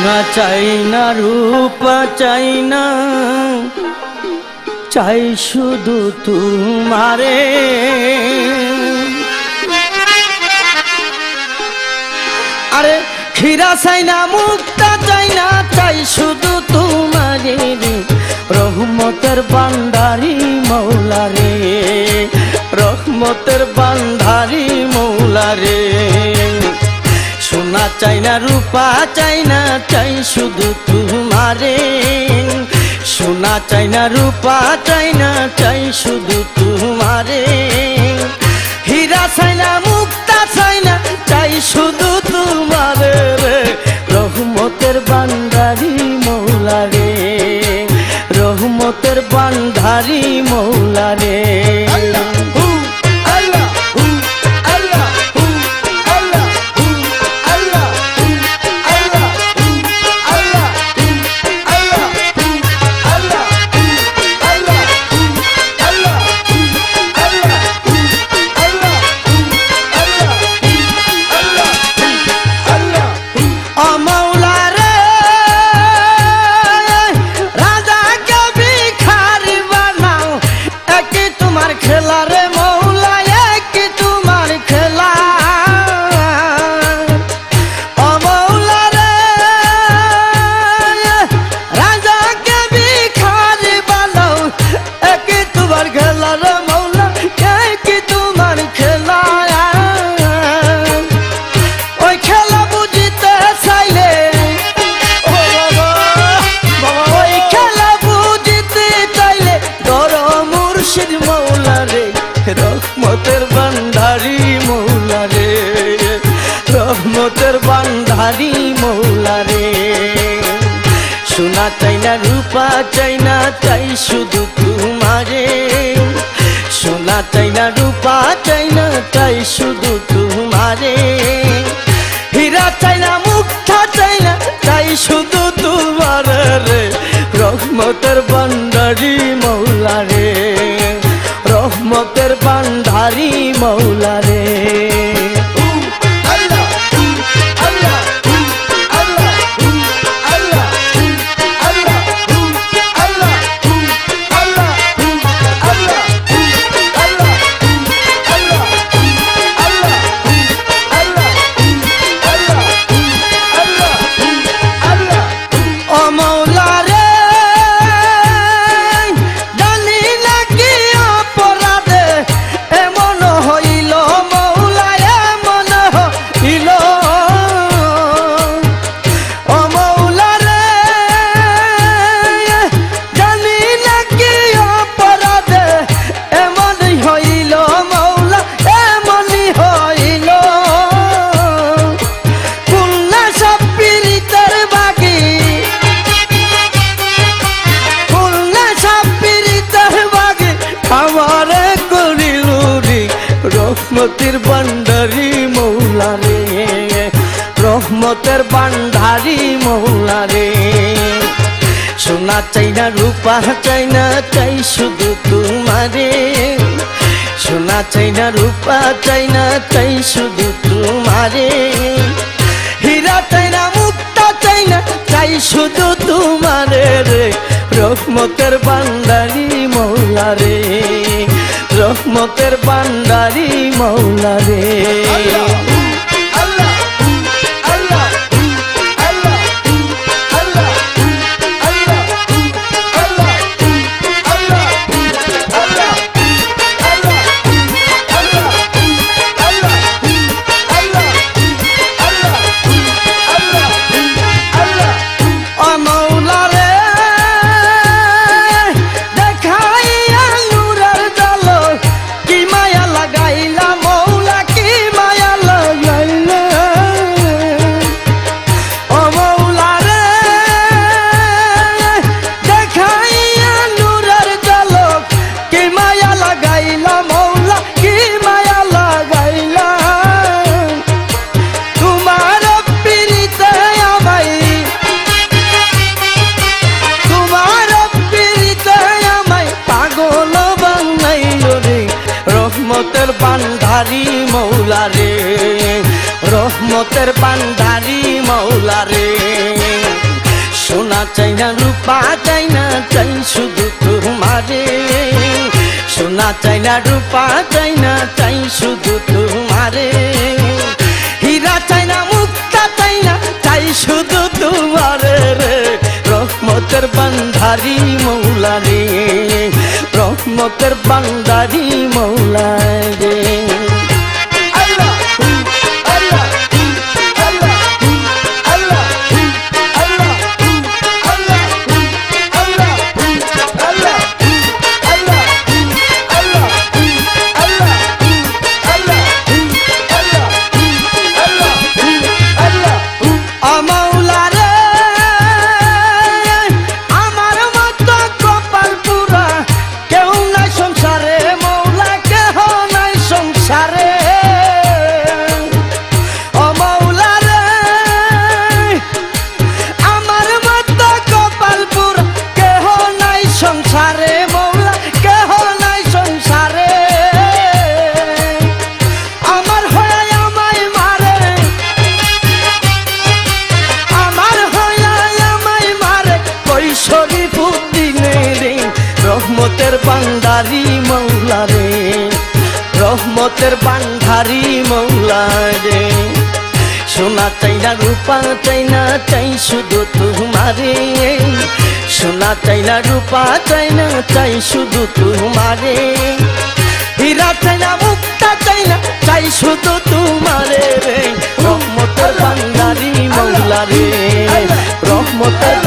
সোনা চাই না রূপা চাই না, চাই শুধু তোমারে। আরে ক্ষীরা চাই না মুক্তা চাই না, চাই শুধু তোমারে। রহমতের ভান্ডারি মৌলা রে, রহমতের ভান্ডারি মৌলা রে। সোনা চাই না রূপা চাই না, চাই শুধু তোমারে। সোনা চাই না রূপা চাই না, চাই শুধু তোমারে। হীরা চাই না মুক্তা চাই না, চাই শুধু তোমারে রে। রহমতের ভান্ডারি মৌলা রে, রহমতের ভান্ডারি মৌলা রে। রহমতের ভান্ডারি মৌলা রে, রহমতের ভান্ডারি মৌলা রে। সোনা চাই না রূপা চাই না, চাই শুধু তোমারে। সোনা চাই না রূপা চাই না, চাই শুধু তোমারে। হীরা চাই না মুক্তা চাই না, চাই শুধু তোমারে রে। রহমতের ভান্ডারি মৌলা রে, রহমতের ভান্ডারি মৌলা রে। রহমতের ভান্ডারি মৌলা রে, রহমতের ভান্ডারি মৌলা রে। সোনা চাই না রূপা চাই না, চাই শুধু তোমারে। সোনা চাই না রূপা চাই না, চাই শুধু তোমারে। হীরা চাই না মুক্তা চাই না, চাই শুধু তোমারে রে। রহমতের ভান্ডারি মৌলা রে, রহমতের ভান্ডারি মৌলা রে। রহমতের ভান্ডারি মৌলা রে, রহমতের ভান্ডারি মৌলা রে। সোনা চাই না রূপা চাই না চাই শুধু তোমারে সোনা চাই না রূপা চাই না চাই শুধু তোমারে হীরা চাই না মুক্তা চাই না চাই শুধু তোমারে রে রহমতের বান্ধারি মৌলা রে রহমতের বান্দারি মৌলা রে রহমতের বান্দারি মৌলা রে রহমতের বান্দারি মৌলা রে সোনা চাই না রূপা চাই না চাই শুধু তোমারে সোনা চাই না রূপা চাই না চাই শুধু তোমারে হীরা চাই না মুক্তা চাই না চাই শুধু তোমারে রে রহমতের বান্দারি মৌলা রে রহমতের